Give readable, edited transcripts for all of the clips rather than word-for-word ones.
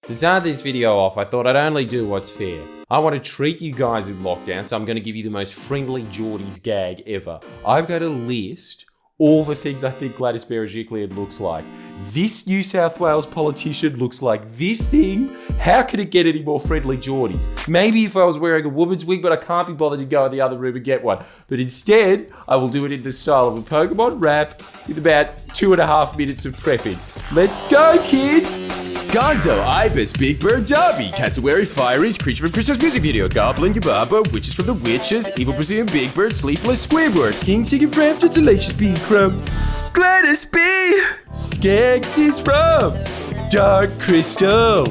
To start this video off, I thought I'd only do what's fair. I want to treat you guys in lockdown, so I'm going to give you the most Friendlyjordies gag ever. I've got a list all the things I think Gladys Berejiklian looks like. This New South Wales politician looks like this thing. How could it get any more Friendlyjordies? Maybe if I was wearing a woman's wig, but I can't be bothered to go in the other room and get one. But instead, I will do it in the style of a Pokemon rap with about 2.5 minutes of prepping. Let's go, kids! Gonzo, Ibis, Big Bird, Dobby, Cassowary, Fieries, Creature from Christmas music video, Goblin, Yababa, Witches from the Witches, Evil Brazilian Big Bird, Sleepless, Squidward, King Singing Frampton, Salacious Bee Crumb, Gladys B, Skeggs is from Dark Crystal,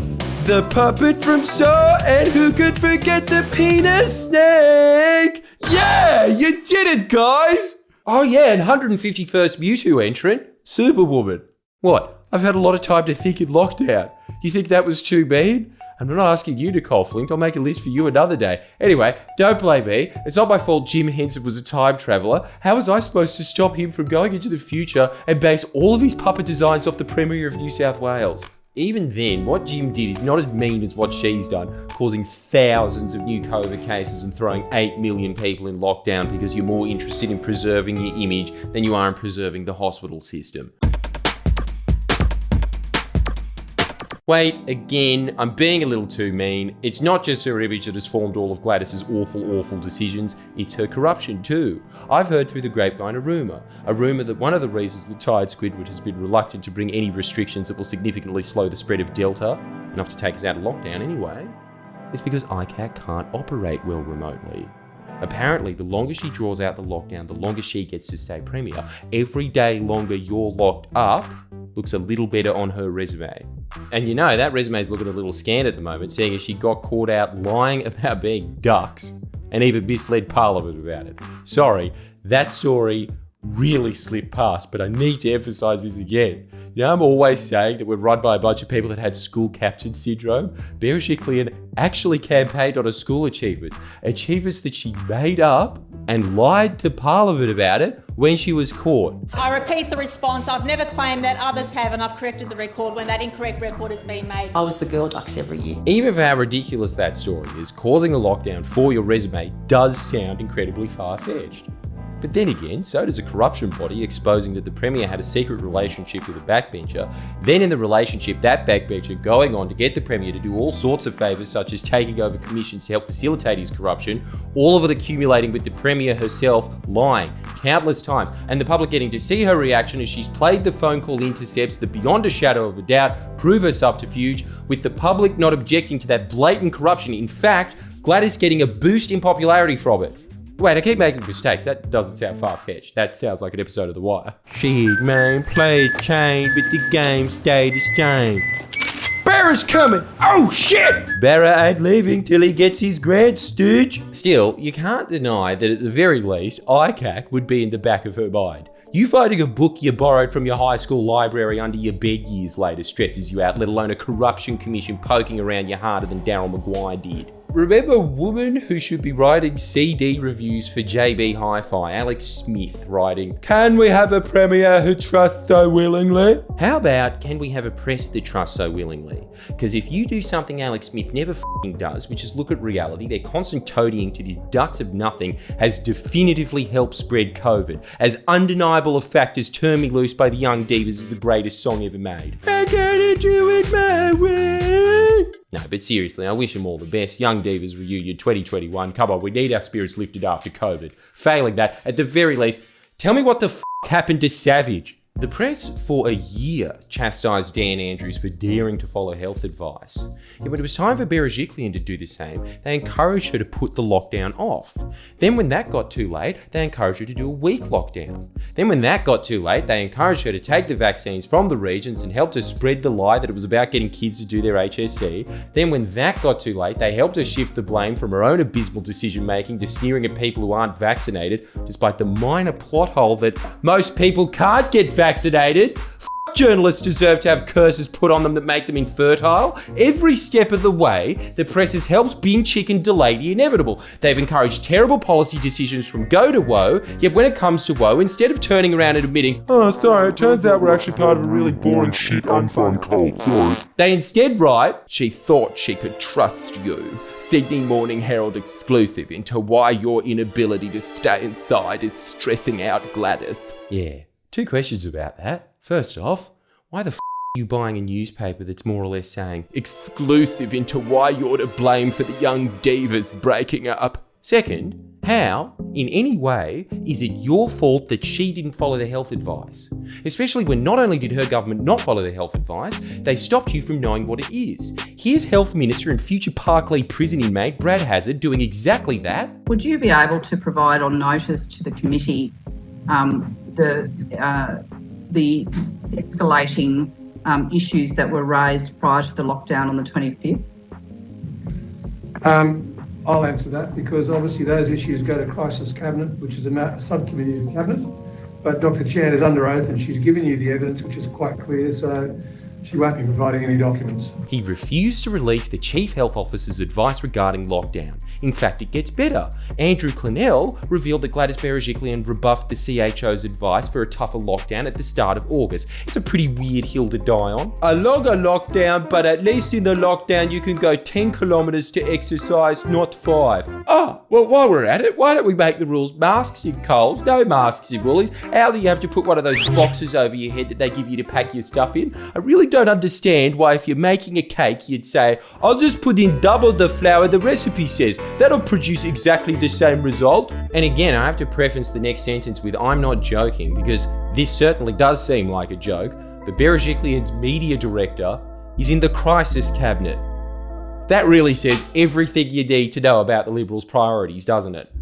the puppet from Saw, and who could forget the penis snake? Yeah, you did it, guys! Oh yeah, and 151st Mewtwo entrant, Superwoman. What? I've had a lot of time to think in lockdown. You think that was too mean? I'm not asking you, Nicole Flint. I'll make a list for you another day. Anyway, don't blame me. It's not my fault Jim Henson was a time traveller. How was I supposed to stop him from going into the future and base all of his puppet designs off the Premier of New South Wales? Even then, what Jim did is not as mean as what she's done, causing thousands of new COVID cases and throwing 8 million people in lockdown because you're more interested in preserving your image than you are in preserving the hospital system. Wait, again, I'm being a little too mean. It's not just her image that has formed all of Gladys's awful decisions, it's her corruption too. I've heard through the grapevine a rumour that one of the reasons that Tired Squidward has been reluctant to bring any restrictions that will significantly slow the spread of Delta, enough to take us out of lockdown anyway, is because ICAC can't operate well remotely. Apparently, the longer she draws out the lockdown, the longer she gets to stay Premier. Every day longer you're locked up looks a little better on her resume. And you know, that resume's looking a little scant at the moment, seeing as she got caught out lying about being ducks and even misled Parliament about it. Sorry, that story really slipped past, but I need to emphasise this again. You know, I'm always saying that we're run by a bunch of people that had school captain syndrome. Berejiklian actually campaigned on her school achievements that she made up and lied to Parliament about it when she was caught. I repeat the response. I've never claimed that, others have, and I've corrected the record when that incorrect record has been made. I was the girl ducks every year. Even for how ridiculous that story is, causing a lockdown for your resume does sound incredibly far-fetched. But then again, so does a corruption body exposing that the Premier had a secret relationship with a backbencher. Then in the relationship, that backbencher going on to get the Premier to do all sorts of favours, such as taking over commissions to help facilitate his corruption, all of it accumulating with the Premier herself lying countless times, and the public getting to see her reaction as she's played the phone call intercepts that beyond a shadow of a doubt prove her subterfuge, with the public not objecting to that blatant corruption. In fact, Gladys getting a boost in popularity from it. Wait, I keep making mistakes. That doesn't sound far-fetched. That sounds like an episode of The Wire. She'd man play chain, but the game stayed the same. Barra's coming! Oh shit! Barra ain't leaving till he gets his grant, stooge. Still, you can't deny that at the very least, ICAC would be in the back of her mind. You finding a book you borrowed from your high school library under your bed years later stresses you out, let alone a corruption commission poking around you harder than Daryl Maguire did. Remember a woman who should be writing CD reviews for JB Hi-Fi, Alex Smith, writing, "Can we have a Premier who trusts so willingly?" How about, can we have a press that trusts so willingly? Because if you do something Alex Smith never f***ing does, which is look at reality, their constant toadying to these ducks of nothing has definitively helped spread COVID. As undeniable a fact as Turn Me Loose by the Young Divas is the greatest song ever made. I gotta do it my way. No, but seriously, I wish them all the best. Young Divas Reunion 2021. Come on, we need our spirits lifted after COVID. Failing that, at the very least, tell me what the f*** happened to Savage. The press for a year chastised Dan Andrews for daring to follow health advice. Yet when it was time for Berejiklian to do the same, they encouraged her to put the lockdown off. Then when that got too late, they encouraged her to do a week lockdown. Then when that got too late, they encouraged her to take the vaccines from the regions and helped her spread the lie that it was about getting kids to do their HSC. Then when that got too late, they helped her shift the blame from her own abysmal decision making to sneering at people who aren't vaccinated, despite the minor plot hole that most people can't get vaccinated. F journalists deserve to have curses put on them that make them infertile? Every step of the way, the press has helped Bin Chicken delay the inevitable. They've encouraged terrible policy decisions from go to woe, yet when it comes to woe, instead of turning around and admitting, "Oh, sorry, it turns out we're actually part of a really boring shit unfun cult, sorry." they instead write, She thought she could trust you. Sydney Morning Herald exclusive into why your inability to stay inside is stressing out Gladys. yeah, 2 questions about that. First off, why the are you buying a newspaper that's more or less saying, Exclusive into why you're to blame for the young divas breaking up. second, how, in any way, is it your fault that she didn't follow the health advice? Especially when not only did her government not follow the health advice, they stopped you from knowing what it is. Here's Health Minister and future Parklea prison inmate Brad Hazzard doing exactly that. Would you be able to provide on notice to the committee the escalating issues that were raised prior to the lockdown on the 25th? I'll answer that because obviously those issues go to Crisis Cabinet, which is a subcommittee of Cabinet. But Dr. Chan is under oath and she's given you the evidence, which is quite clear, so she won't be providing any documents. He refused to release the Chief Health Officer's advice regarding lockdown. In fact, it gets better. Andrew Clennell revealed that Gladys Berejiklian rebuffed the CHO's advice for a tougher lockdown at the start of August. It's a pretty weird hill to die on. A longer lockdown, but at least in the lockdown you can go 10 kilometres to exercise, not 5. Oh, well, while we're at it, why don't we make the rules masks in Coles, no masks in Woolies? How do you have to put one of those boxes over your head that they give you to pack your stuff in? I really don't understand why if you're making a cake you'd say, I'll just put in double the flour the recipe says. That'll produce exactly the same result. And again, I have to preface the next sentence with I'm not joking because this certainly does seem like a joke, but Berejiklian's media director is in the Crisis Cabinet. That really says everything you need to know about the Liberals' priorities, doesn't it?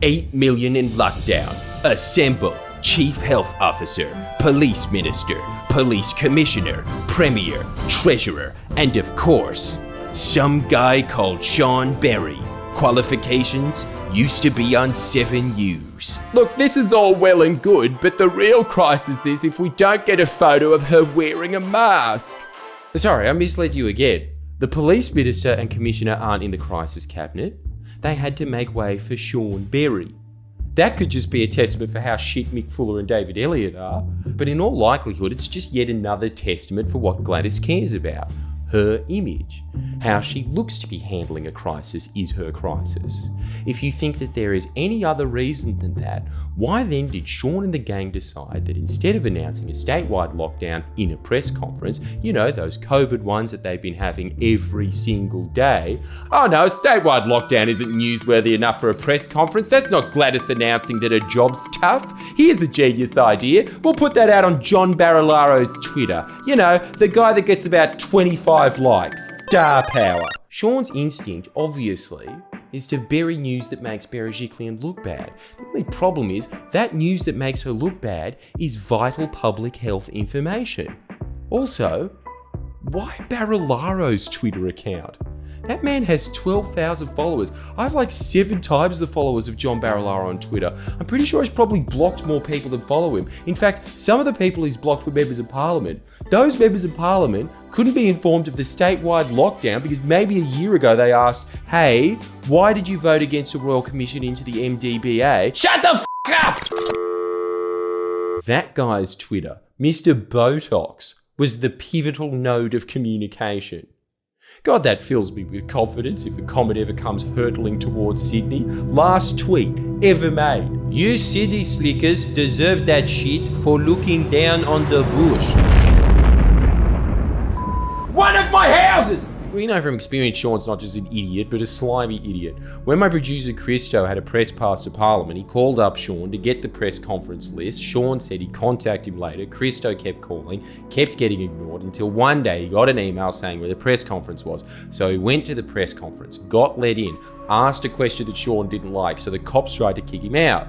8 million in lockdown. Assemble. Chief Health Officer, Police Minister, Police Commissioner, Premier, Treasurer, and of course, some guy called Sean Berry. Qualifications used to be on 7 News. Look, this is all well and good, but the real crisis is if we don't get a photo of her wearing a mask. Sorry, I misled you again. The Police Minister and Commissioner aren't in the Crisis Cabinet. They had to make way for Sean Berry. That could just be a testament for how shit Mick Fuller and David Elliott are, but in all likelihood it's just yet another testament for what Gladys cares about. Her image. How she looks to be handling a crisis is her crisis. If you think that there is any other reason than that, why then did Sean and the gang decide that instead of announcing a statewide lockdown in a press conference, you know, those COVID ones that they've been having every single day, oh no, a statewide lockdown isn't newsworthy enough for a press conference, that's not Gladys announcing that her job's tough. Here's a genius idea, we'll put that out on John Barilaro's Twitter. You know, the guy that gets about 25 likes. Star power. Sean's instinct, obviously, is to bury news that makes Berejiklian look bad. The only problem is that news that makes her look bad is vital public health information. Also, why Barilaro's Twitter account? That man has 12,000 followers. I have like 7 times the followers of John Barilaro on Twitter. I'm pretty sure he's probably blocked more people than follow him. In fact, some of the people he's blocked were members of parliament. Those members of parliament couldn't be informed of the statewide lockdown because maybe a year ago they asked, hey, why did you vote against the Royal Commission into the MDBA? Shut the f*** up! That guy's Twitter, Mr. Botox, was the pivotal node of communication. God, that fills me with confidence if a comet ever comes hurtling towards Sydney. Last tweet ever made. You city slickers deserve that shit for looking down on the bush. One of my houses! We know from experience Sean's not just an idiot, but a slimy idiot. When my producer Christo had a press pass to Parliament, he called up Sean to get the press conference list. Sean said he'd contact him later. Christo kept calling, kept getting ignored, until one day he got an email saying where the press conference was. So he went to the press conference, got let in, asked a question that Sean didn't like, so the cops tried to kick him out.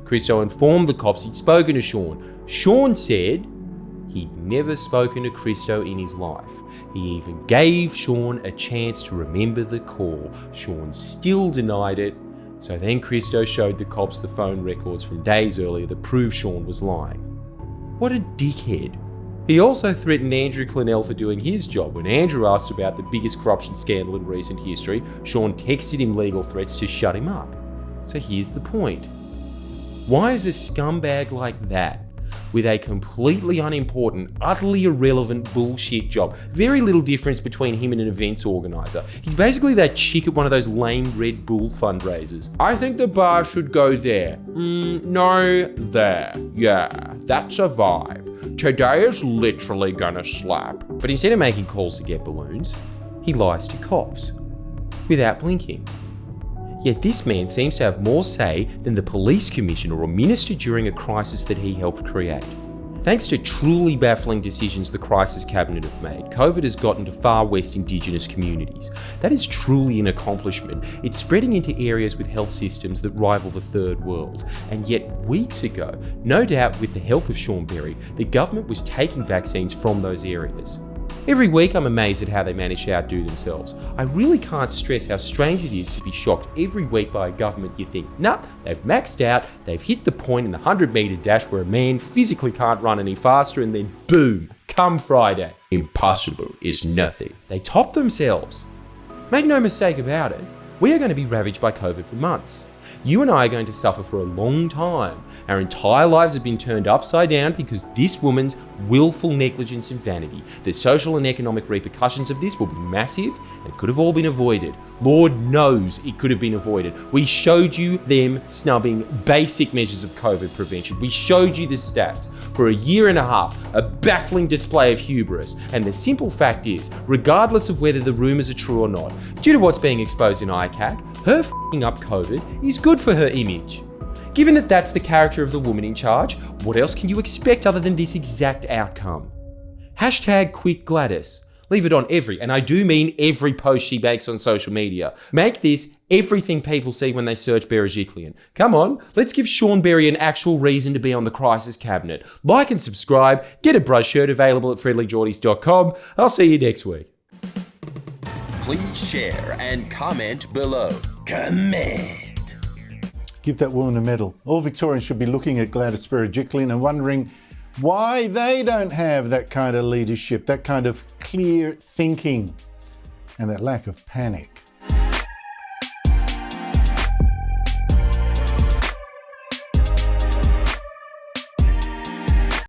Christo informed the cops he'd spoken to Sean. Sean said he'd never spoken to Christo in his life. He even gave Sean a chance to remember the call. Sean still denied it, so then Christo showed the cops the phone records from days earlier that proved Sean was lying. What a dickhead. He also threatened Andrew Clennell for doing his job. When Andrew asked about the biggest corruption scandal in recent history, Sean texted him legal threats to shut him up. So here's the point. Why is a scumbag like that, with a completely unimportant, utterly irrelevant bullshit job, very little difference between him and an events organiser. He's basically that chick at one of those lame Red Bull fundraisers. I think the bar should go there. No, there. Yeah, that's a vibe. Today is literally gonna slap. But instead of making calls to get balloons, he lies to cops without blinking. Yet this man seems to have more say than the police commissioner or minister during a crisis that he helped create. Thanks to truly baffling decisions the crisis cabinet have made, COVID has gotten to far west Indigenous communities. That is truly an accomplishment. It's spreading into areas with health systems that rival the third world. And yet weeks ago, no doubt with the help of Sean Berry, the government was taking vaccines from those areas. Every week I'm amazed at how they manage to outdo themselves. I really can't stress how strange it is to be shocked every week by a government you think, nah, they've maxed out, they've hit the point in the 100-metre dash where a man physically can't run any faster, and then boom, come Friday. Impossible is nothing. They top themselves. Make no mistake about it, we are going to be ravaged by COVID for months. You and I are going to suffer for a long time. Our entire lives have been turned upside down because this woman's willful negligence and vanity. The social and economic repercussions of this will be massive and could have all been avoided. Lord knows it could have been avoided. We showed you them snubbing basic measures of COVID prevention. We showed you the stats. For a year and a half, a baffling display of hubris. And the simple fact is, regardless of whether the rumours are true or not, due to what's being exposed in ICAC, her f***ing up COVID is good for her image. Given that that's the character of the woman in charge, what else can you expect other than this exact outcome? Hashtag quitgladys. Leave it on every, and I do mean every post she makes on social media. Make this everything people see when they search Berejiklian. Come on, let's give Sean Berry an actual reason to be on the crisis cabinet. Like and subscribe, get a brush shirt available at friendlyjordies.com. I'll see you next week. Please share and comment below. Comment. Give that woman a medal. All Victorians should be looking at Gladys Berejiklian and wondering why they don't have that kind of leadership, that kind of clear thinking, and that lack of panic.